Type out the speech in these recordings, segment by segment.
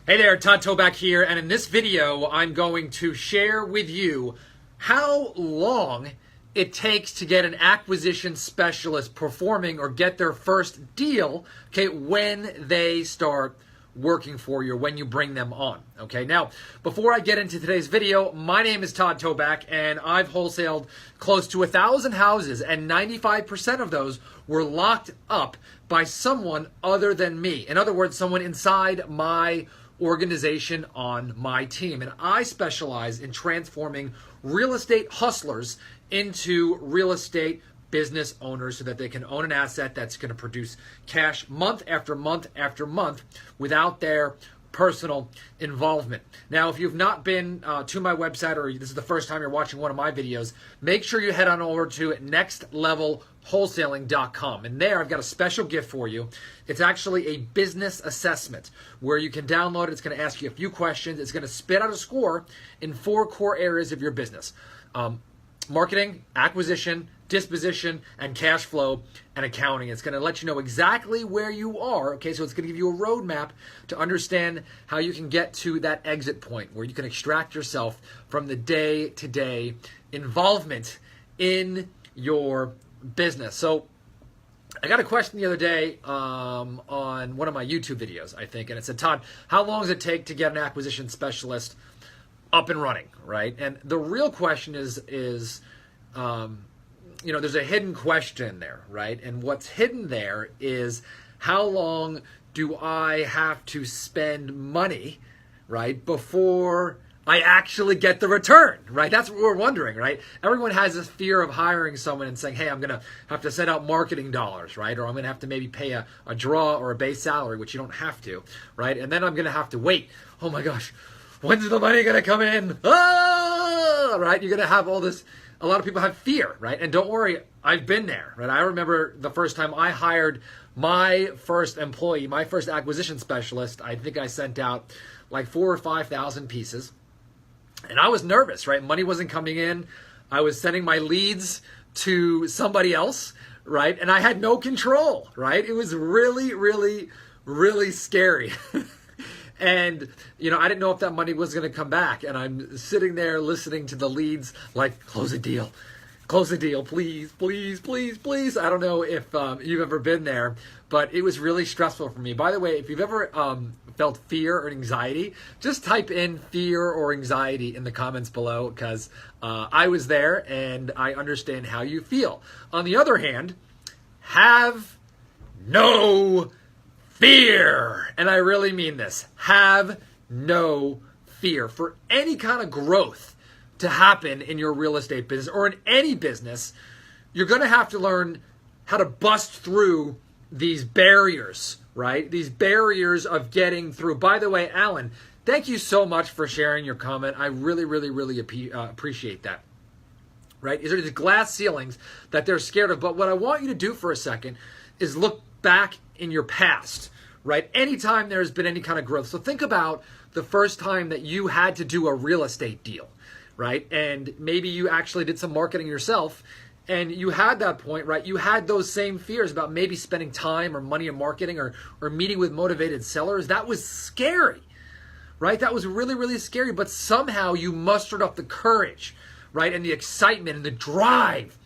Hey there, Todd Toback here, and in this video, I'm going to share with you how long it takes to get an acquisition specialist performing or get their first deal, okay, when they start working for you or when you bring them on, okay? Now, before I get into today's video, my name is Todd Toback, and I've wholesaled close to 1,000 houses, and 95% of those were locked up by someone other than me. In other words, someone inside my organization on my team. And I specialize in transforming real estate hustlers into real estate business owners so that they can own an asset that's going to produce cash month after month after month without their personal involvement. Now, if you've not been to my website or this is the first time you're watching one of my videos, make sure you head on over to nextlevelwholesaling.com. And there I've got a special gift for you. It's actually a business assessment where you can download it. It's going to ask you a few questions. It's going to spit out a score in 4 core areas of your business. Marketing, acquisition, disposition, and cash flow and accounting. It's going to let you know exactly where you are. Okay, so it's going to give you a roadmap to understand how you can get to that exit point where you can extract yourself from the day-to-day involvement in your business. So I got a question the other day on one of my YouTube videos, I think, and it said, Todd, how long does it take to get an acquisition specialist up and running, right? And the real question is there's a hidden question there, right? And what's hidden there is how long do I have to spend money, right, before I actually get the return, right? That's what we're wondering, right? Everyone has this fear of hiring someone and saying, hey, I'm going to have to send out marketing dollars, right? Or I'm going to have to maybe pay a draw or a base salary, which you don't have to, right? And then I'm going to have to wait. Oh my gosh, when's the money going to come in? Ah, right? You're going to have all this. A lot of people have fear, right? And don't worry, I've been there, right? I remember the first time I hired my first employee, my first acquisition specialist. I think I sent out like 4,000 or 5,000 pieces. And I was nervous, right? Money wasn't coming in. I was sending my leads to somebody else, right? And I had no control, right? It was really, really, really scary. And, I didn't know if that money was going to come back. And I'm sitting there listening to the leads like, close a deal, please, please, please, please. I don't know if you've ever been there, but it was really stressful for me. By the way, if you've ever felt fear or anxiety, just type in fear or anxiety in the comments below because I was there and I understand how you feel. On the other hand, have no fear. And I really mean this. Have no fear. For any kind of growth to happen in your real estate business or in any business, you're going to have to learn how to bust through these barriers, right? These barriers of getting through. By the way, Alan, thank you so much for sharing your comment. I really, really, really appreciate that. Right? Is there these glass ceilings that they're scared of? But what I want you to do for a second is look back in your past, right? Anytime there's been any kind of growth. So think about the first time that you had to do a real estate deal, right? And maybe you actually did some marketing yourself and you had that point, right? You had those same fears about maybe spending time or money in marketing or meeting with motivated sellers. That was scary, right? That was really, really scary. But somehow you mustered up the courage, right? And the excitement and the drive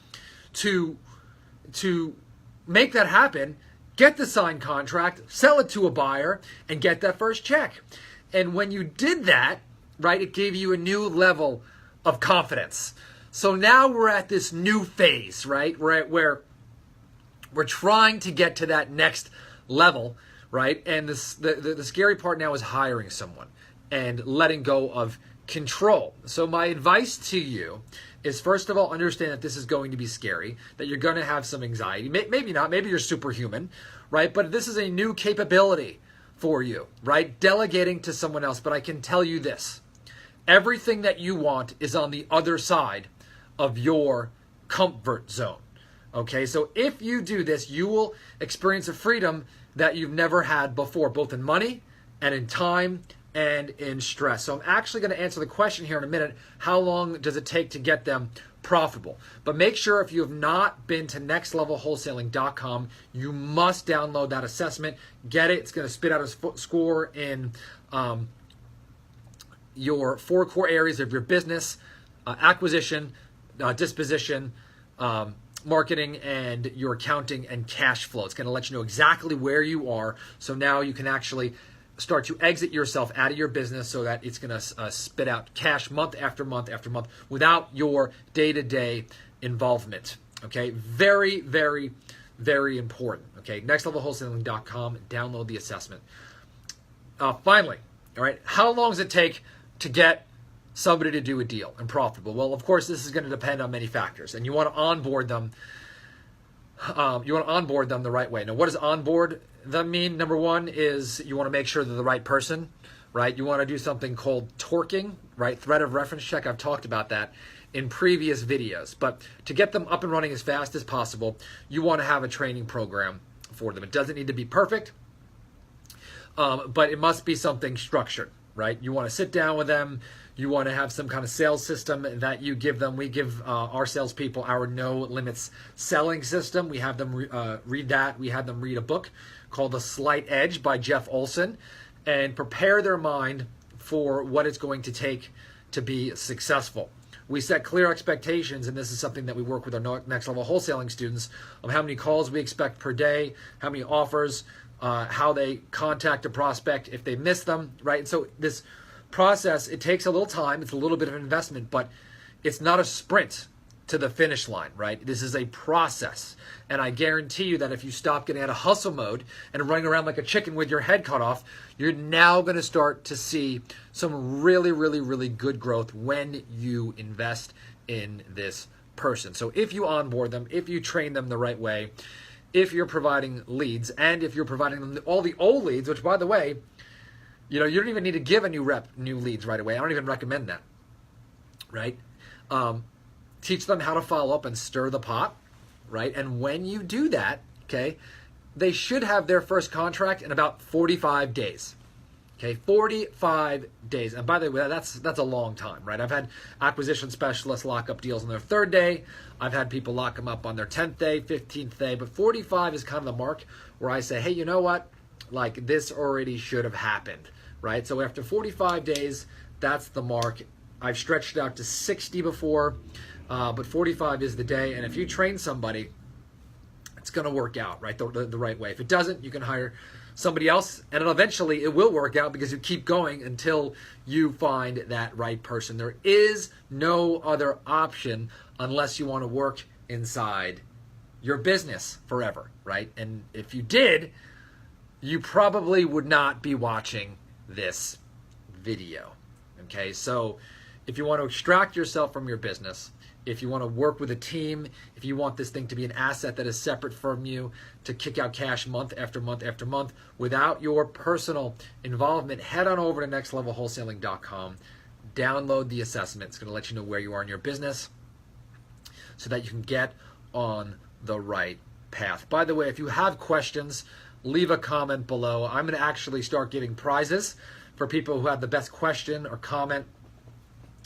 to make that happen. Get the signed contract, sell it to a buyer, and get that first check. And when you did that, right, it gave you a new level of confidence. So now we're at this new phase, right, where we're trying to get to that next level, right? And the scary part now is hiring someone and letting go of control. So my advice to you is, first of all, understand that this is going to be scary, that you're going to have some anxiety. Maybe not. Maybe you're superhuman, right? But this is a new capability for you, right? Delegating to someone else. But I can tell you this. Everything that you want is on the other side of your comfort zone, okay? So if you do this, you will experience a freedom that you've never had before, both in money and in time and in stress. So I'm actually going to answer the question here in a minute. How long does it take to get them profitable. But make sure if you have not been to nextlevelwholesaling.com, you must download that assessment. Get it. It's going to spit out a score in your 4 core areas of your business: acquisition, disposition, marketing, and your accounting and cash flow. It's going to let you know exactly where you are. So now you can actually start to exit yourself out of your business so that it's going to spit out cash month after month after month without your day-to-day involvement. Okay, very, very, very important. Okay, nextlevelwholesaling.com, download the assessment. Finally, all right, how long does it take to get somebody to do a deal and profitable? Well, of course, this is going to depend on many factors, and you want to onboard them. The right way. Now, what does onboard them mean? Number one is you want to make sure they're the right person, right? You want to do something called torquing, right? Threat of reference check. I've talked about that in previous videos. But to get them up and running as fast as possible, you want to have a training program for them. It doesn't need to be perfect, but it must be something structured, right? You want to sit down with them. You want to have some kind of sales system that you give them. We give our salespeople our no limits selling system. We have them read that. We have them read a book called The Slight Edge by Jeff Olson and prepare their mind for what it's going to take to be successful. We set clear expectations, and this is something that we work with our next level wholesaling students, of how many calls we expect per day, how many offers, how they contact a prospect if they miss them, right? And so this process, it takes a little time, it's a little bit of an investment, but it's not a sprint to the finish line, right? This is a process. And I guarantee you that if you stop getting out of hustle mode and running around like a chicken with your head cut off, you're now going to start to see some really, really, really good growth when you invest in this person. So if you onboard them, if you train them the right way, if you're providing leads, and if you're providing them all the old leads, which, by the way, you don't even need to give a new rep new leads right away. I don't even recommend that, right? Teach them how to follow up and stir the pot, right? And when you do that, okay, they should have their first contract in about 45 days. Okay, 45 days. And by the way, that's a long time, right? I've had acquisition specialists lock up deals on their 3rd day. I've had people lock them up on their 10th day, 15th day. But 45 is kind of the mark where I say, hey, you know what? Like, this already should have happened, right? So after 45 days, that's the mark. I've stretched it out to 60 before, but 45 is the day. And if you train somebody, it's going to work out, right, the right way. If it doesn't, you can hire somebody else, and eventually it will work out because you keep going until you find that right person. There is no other option unless you want to work inside your business forever, right? And if you did, you probably would not be watching this video, okay? So if you want to extract yourself from your business, if you want to work with a team, if you want this thing to be an asset that is separate from you, to kick out cash month after month after month without your personal involvement, head on over to nextlevelwholesaling.com, download the assessment. It's going to let you know where you are in your business so that you can get on the right path. By the way, if you have questions, leave a comment below. I'm going to actually start giving prizes for people who have the best question or comment.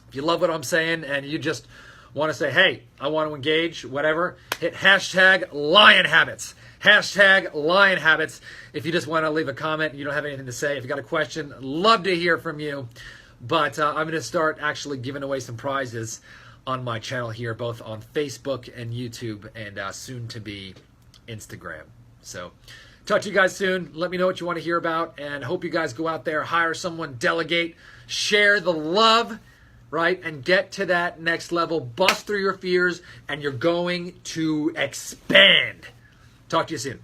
If you love what I'm saying and you just want to say, hey, I want to engage, whatever, hit hashtag lion habits. Hashtag lion habits. If you just want to leave a comment and you don't have anything to say, if you got a question, love to hear from you. But I'm going to start actually giving away some prizes on my channel here, both on Facebook and YouTube, and soon to be Instagram. So talk to you guys soon. Let me know what you want to hear about, and hope you guys go out there, hire someone, delegate, share the love, right? And get to that next level. Bust through your fears, and you're going to expand. Talk to you soon.